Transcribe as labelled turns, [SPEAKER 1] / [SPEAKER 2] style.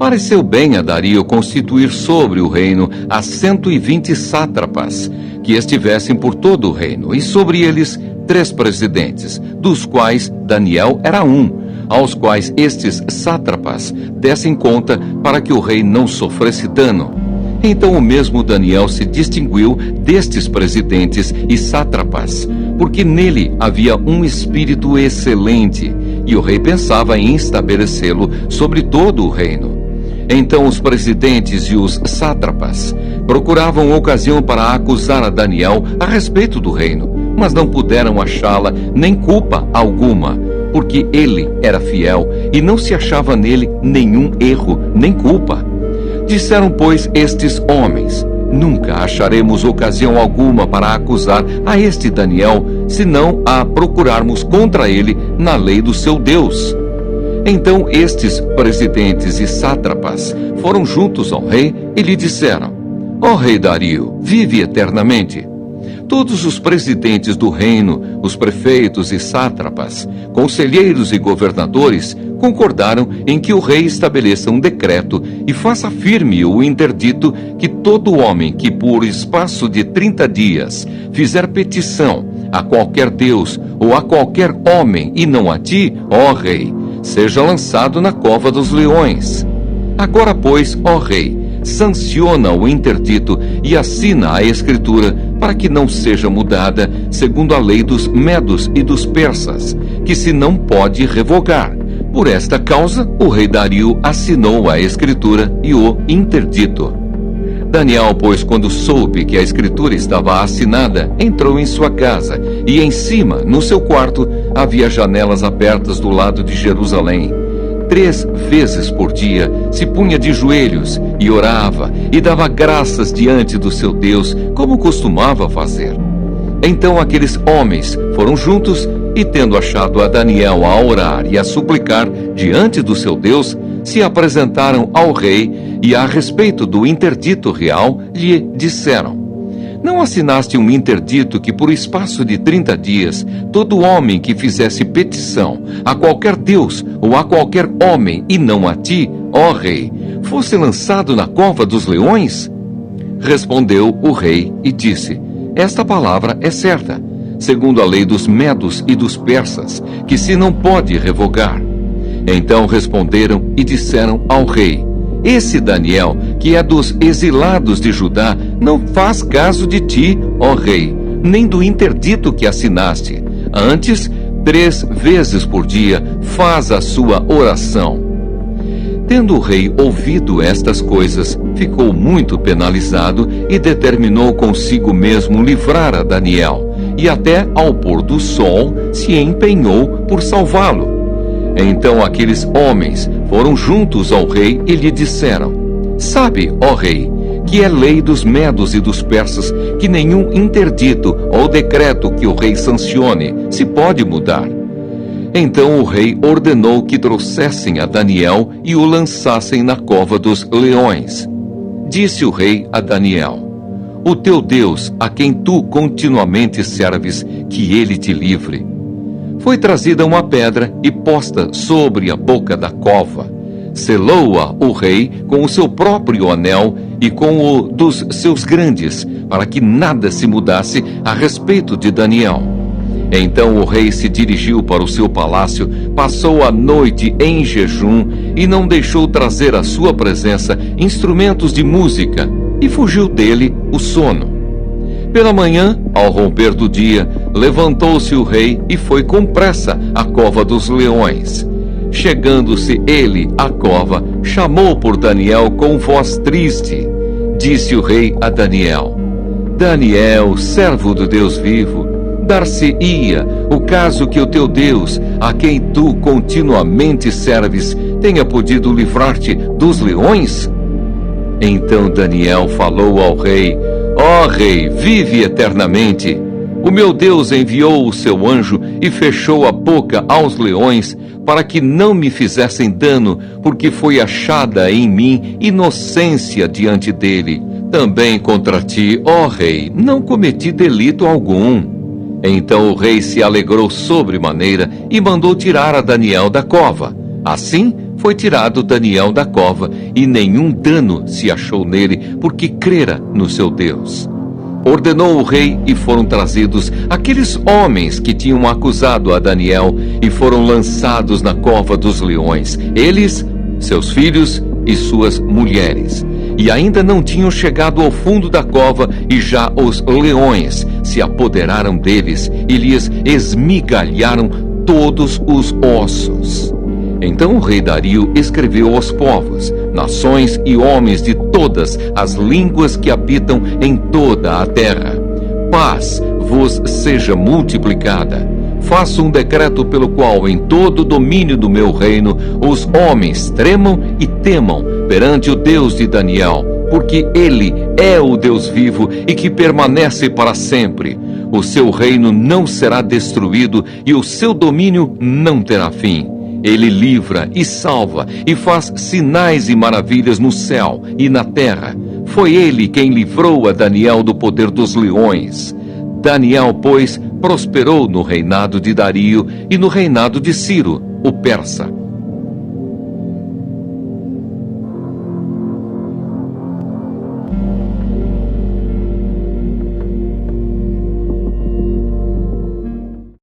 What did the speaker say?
[SPEAKER 1] Pareceu bem a Dario constituir sobre o reino a 120 sátrapas, que estivessem por todo o reino, e sobre eles 3 presidentes, dos quais Daniel era um, aos quais estes sátrapas dessem conta para que o rei não sofresse dano. Então o mesmo Daniel se distinguiu destes presidentes e sátrapas, porque nele havia um espírito excelente, e o rei pensava em estabelecê-lo sobre todo o reino. Então os presidentes e os sátrapas procuravam ocasião para acusar a Daniel a respeito do reino, mas não puderam achá-la nem culpa alguma, porque ele era fiel e não se achava nele nenhum erro nem culpa. Disseram, pois, estes homens: nunca acharemos ocasião alguma para acusar a este Daniel, senão a procurarmos contra ele na lei do seu Deus. Então estes presidentes e sátrapas foram juntos ao rei e lhe disseram: ó rei Dario, vive eternamente. Todos os presidentes do reino, os prefeitos e sátrapas, conselheiros e governadores, concordaram em que o rei estabeleça um decreto e faça firme o interdito que todo homem que por espaço de 30 dias fizer petição a qualquer deus ou a qualquer homem e não a ti, ó rei, seja lançado na cova dos leões. Agora, pois, ó rei, sanciona o interdito e assina a escritura para que não seja mudada segundo a lei dos medos e dos persas, que se não pode revogar. Por esta causa, o rei Dario assinou a escritura e o interdito. Daniel, pois, quando soube que a escritura estava assinada, entrou em sua casa, e em cima, no seu quarto, havia janelas abertas do lado de Jerusalém. 3 vezes por dia se punha de joelhos e orava e dava graças diante do seu Deus, como costumava fazer. Então aqueles homens foram juntos e, tendo achado a Daniel a orar e a suplicar diante do seu Deus, se apresentaram ao rei e, a respeito do interdito real, lhe disseram: não assinaste um interdito que por espaço de 30 dias todo homem que fizesse petição a qualquer deus ou a qualquer homem e não a ti, ó rei, fosse lançado na cova dos leões? Respondeu o rei e disse: esta palavra é certa, segundo a lei dos medos e dos persas, que se não pode revogar. Então responderam e disseram ao rei: esse Daniel, que é dos exilados de Judá, não faz caso de ti, ó rei, nem do interdito que assinaste. Antes, 3 vezes por dia, faz a sua oração. Tendo o rei ouvido estas coisas, ficou muito penalizado e determinou consigo mesmo livrar a Daniel, e até ao pôr do sol se empenhou por salvá-lo. Então aqueles homens foram juntos ao rei e lhe disseram: sabe, ó rei, que é lei dos medos e dos persas que nenhum interdito ou decreto que o rei sancione se pode mudar. Então o rei ordenou que trouxessem a Daniel e o lançassem na cova dos leões. Disse o rei a Daniel: o teu Deus, a quem tu continuamente serves, que ele te livre. Foi trazida uma pedra e posta sobre a boca da cova. Selou-a o rei com o seu próprio anel e com o dos seus grandes, para que nada se mudasse a respeito de Daniel. Então o rei se dirigiu para o seu palácio, passou a noite em jejum e não deixou trazer à sua presença instrumentos de música, e fugiu dele o sono. Pela manhã, ao romper do dia, levantou-se o rei e foi com pressa à cova dos leões. Chegando-se ele à cova, chamou por Daniel com voz triste. Disse o rei a Daniel: Daniel, servo do Deus vivo, dar-se-ia o caso que o teu Deus, a quem tu continuamente serves, tenha podido livrar-te dos leões? Então Daniel falou ao rei: ó rei, vive eternamente. O meu Deus enviou o seu anjo e fechou a boca aos leões para que não me fizessem dano, porque foi achada em mim inocência diante dele. Também contra ti, ó rei, não cometi delito algum. Então o rei se alegrou sobremaneira e mandou tirar a Daniel da cova. Assim foi tirado Daniel da cova, e nenhum dano se achou nele, porque crera no seu Deus. Ordenou o rei, e foram trazidos aqueles homens que tinham acusado a Daniel, e foram lançados na cova dos leões, eles, seus filhos e suas mulheres. E ainda não tinham chegado ao fundo da cova, e já os leões se apoderaram deles, e lhes esmigalharam todos os ossos. Então o rei Dario escreveu aos povos, nações e homens de todas as línguas que habitam em toda a terra: paz vos seja multiplicada. Faço um decreto pelo qual, em todo o domínio do meu reino, os homens tremam e temam perante o Deus de Daniel, porque ele é o Deus vivo e que permanece para sempre. O seu reino não será destruído e o seu domínio não terá fim. Ele livra e salva e faz sinais e maravilhas no céu e na terra. Foi ele quem livrou a Daniel do poder dos leões. Daniel, pois, prosperou no reinado de Dario e no reinado de Ciro, o persa.